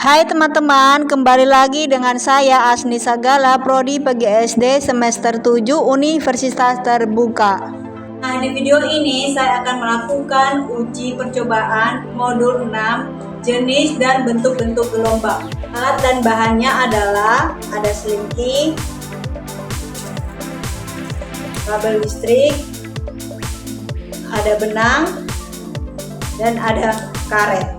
Hai teman-teman, kembali lagi dengan saya Asni Sagala, Prodi PGSD semester 7 Universitas Terbuka. Nah, di video ini saya akan melakukan uji percobaan modul 6 jenis dan bentuk-bentuk gelombang. Alat dan bahannya adalah ada selingki, kabel listrik, ada benang, dan ada karet.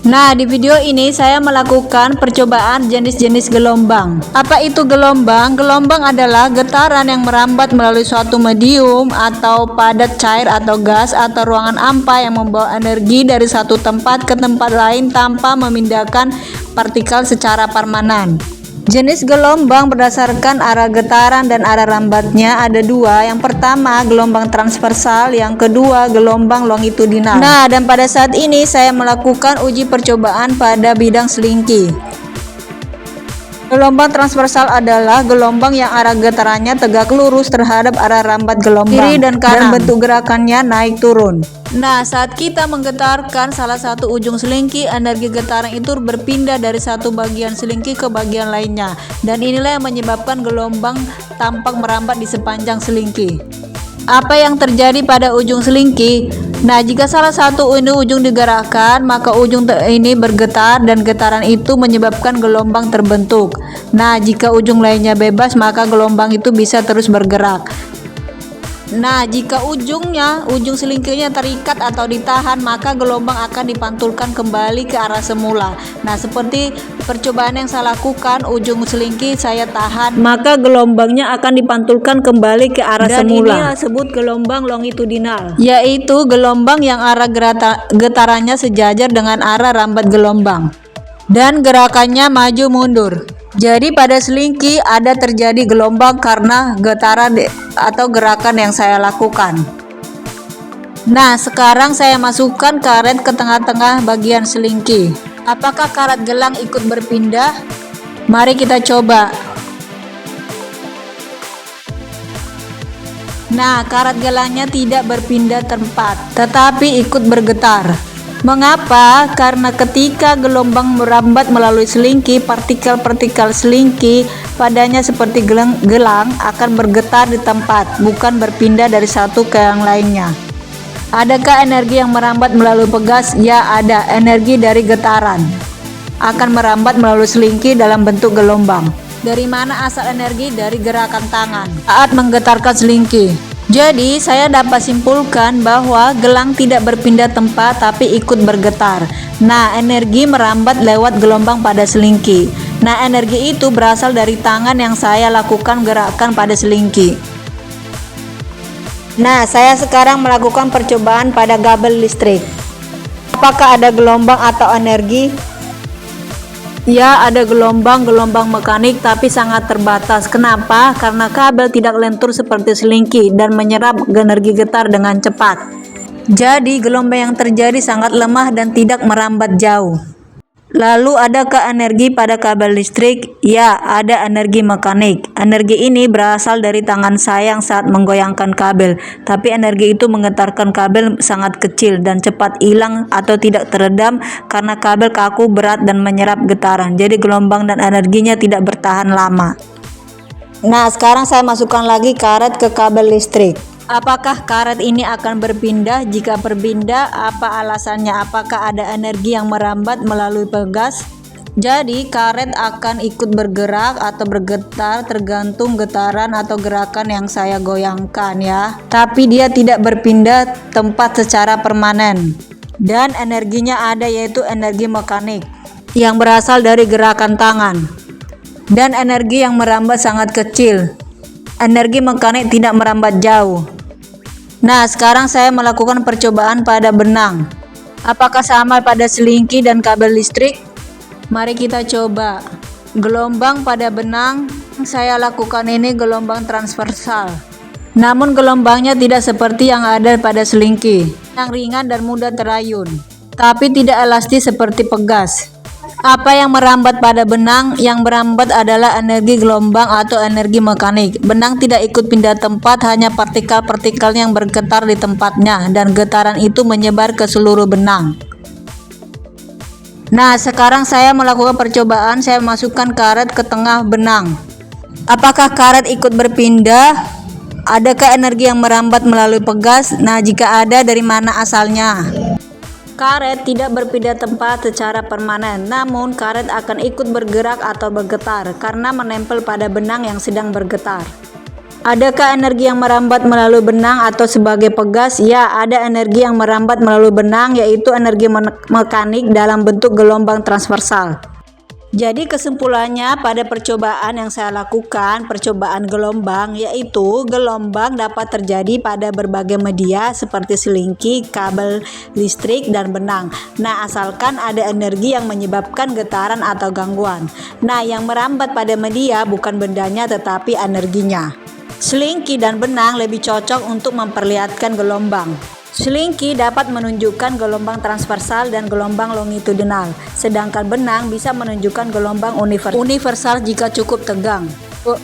Nah, di video ini saya melakukan percobaan jenis-jenis gelombang. Apa itu gelombang? Gelombang adalah getaran yang merambat melalui suatu medium atau padat cair atau gas atau ruangan ampa yang membawa energi dari satu tempat ke tempat lain tanpa memindahkan partikel secara permanen. Jenis gelombang berdasarkan arah getaran dan arah rambatnya ada dua. Yang pertama gelombang transversal, yang kedua gelombang longitudinal. Nah, dan pada saat ini saya melakukan uji percobaan pada bidang selingki. Gelombang transversal adalah gelombang yang arah getarannya tegak lurus terhadap arah rambat gelombang kiri dan kanan, dan bentuk gerakannya naik turun. Nah, saat kita menggetarkan salah satu ujung selingki, energi getaran itu berpindah dari satu bagian selingki ke bagian lainnya, dan inilah yang menyebabkan gelombang tampak merambat di sepanjang selingki. Apa yang terjadi pada ujung selingki? Nah, jika salah satu ujung digerakkan, maka ujung ini bergetar dan getaran itu menyebabkan gelombang terbentuk. Nah, jika ujung lainnya bebas, maka gelombang itu bisa terus bergerak. Nah, jika ujung selingkinya terikat atau ditahan, maka gelombang akan dipantulkan kembali ke arah semula. Nah, seperti percobaan yang saya lakukan, ujung selingki saya tahan, maka gelombangnya akan dipantulkan kembali ke arah semula. Dan ini disebut gelombang longitudinal, yaitu gelombang yang arah getarannya sejajar dengan arah rambat gelombang dan gerakannya maju mundur. Jadi pada selingki ada terjadi gelombang karena getaran atau gerakan yang saya lakukan. Nah, sekarang saya masukkan karet ke tengah-tengah bagian selingki. Apakah karet gelang ikut berpindah? Mari kita coba. Nah, karet gelangnya tidak berpindah tempat, tetapi ikut bergetar. Mengapa? Karena ketika gelombang merambat melalui selingki, partikel-partikel selingki padanya seperti gelang akan bergetar di tempat, bukan berpindah dari satu ke yang lainnya. Adakah energi yang merambat melalui pegas? Ya, ada. Energi dari getaran akan merambat melalui selingki dalam bentuk gelombang. Dari mana asal energi? Dari gerakan tangan saat menggetarkan selingki. Jadi, saya dapat simpulkan bahwa gelang tidak berpindah tempat tapi ikut bergetar. Nah, energi merambat lewat gelombang pada selingki. Nah, energi itu berasal dari tangan yang saya lakukan gerakan pada selingki. Nah, saya sekarang melakukan percobaan pada kabel listrik. Apakah ada gelombang atau energi? Ya, ada gelombang mekanik tapi sangat terbatas. Kenapa? Karena kabel tidak lentur seperti selingki dan menyerap energi getar dengan cepat. Jadi gelombang yang terjadi sangat lemah dan tidak merambat jauh. Lalu adakah energi pada kabel listrik? Ya, ada energi mekanik. Energi ini berasal dari tangan saya yang saat menggoyangkan kabel. Tapi energi itu menggetarkan kabel sangat kecil dan cepat hilang atau tidak teredam karena kabel kaku, berat, dan menyerap getaran. Jadi gelombang dan energinya tidak bertahan lama. Nah, sekarang saya masukkan lagi karet ke kabel listrik. Apakah karet ini akan berpindah? Jika berpindah, apa alasannya? Apakah ada energi yang merambat melalui pegas? Jadi karet akan ikut bergerak atau bergetar tergantung getaran atau gerakan yang saya goyangkan ya. Tapi dia tidak berpindah tempat secara permanen. Dan energinya ada, yaitu energi mekanik yang berasal dari gerakan tangan. Dan energi yang merambat sangat kecil. Energi mekanik tidak merambat jauh. Nah, sekarang saya melakukan percobaan pada benang. Apakah sama pada selingki dan kabel listrik? Mari kita coba. Gelombang pada benang saya lakukan ini gelombang transversal. Namun gelombangnya tidak seperti yang ada pada selingki, yang ringan dan mudah terayun, tapi tidak elastis seperti pegas. Apa yang merambat pada benang? Yang merambat adalah energi gelombang atau energi mekanik. Benang tidak ikut pindah tempat, hanya partikel-partikel yang bergetar di tempatnya, dan getaran itu menyebar ke seluruh benang. Nah, sekarang saya melakukan percobaan, saya masukkan karet ke tengah benang. Apakah karet ikut berpindah? Adakah energi yang merambat melalui pegas? Nah, jika ada, dari mana asalnya? Karet tidak berpindah tempat secara permanen, namun karet akan ikut bergerak atau bergetar karena menempel pada benang yang sedang bergetar. Adakah energi yang merambat melalui benang atau sebagai pegas? Ya, ada energi yang merambat melalui benang, yaitu energi mekanik dalam bentuk gelombang transversal. Jadi kesimpulannya pada percobaan yang saya lakukan, percobaan gelombang, yaitu gelombang dapat terjadi pada berbagai media seperti selingki, kabel listrik, dan benang. Nah, asalkan ada energi yang menyebabkan getaran atau gangguan. Nah, yang merambat pada media bukan bendanya tetapi energinya. Selingki dan benang lebih cocok untuk memperlihatkan gelombang. Selingki dapat menunjukkan gelombang transversal dan gelombang longitudinal, sedangkan benang bisa menunjukkan gelombang universal jika cukup tegang.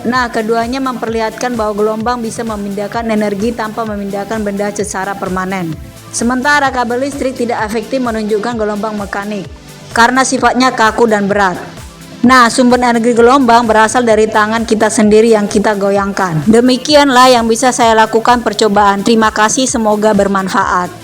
Nah, keduanya memperlihatkan bahwa gelombang bisa memindahkan energi tanpa memindahkan benda secara permanen. Sementara kabel listrik tidak efektif menunjukkan gelombang mekanik, karena sifatnya kaku dan berat. Nah, sumber energi gelombang berasal dari tangan kita sendiri yang kita goyangkan. Demikianlah yang bisa saya lakukan percobaan. Terima kasih, semoga bermanfaat.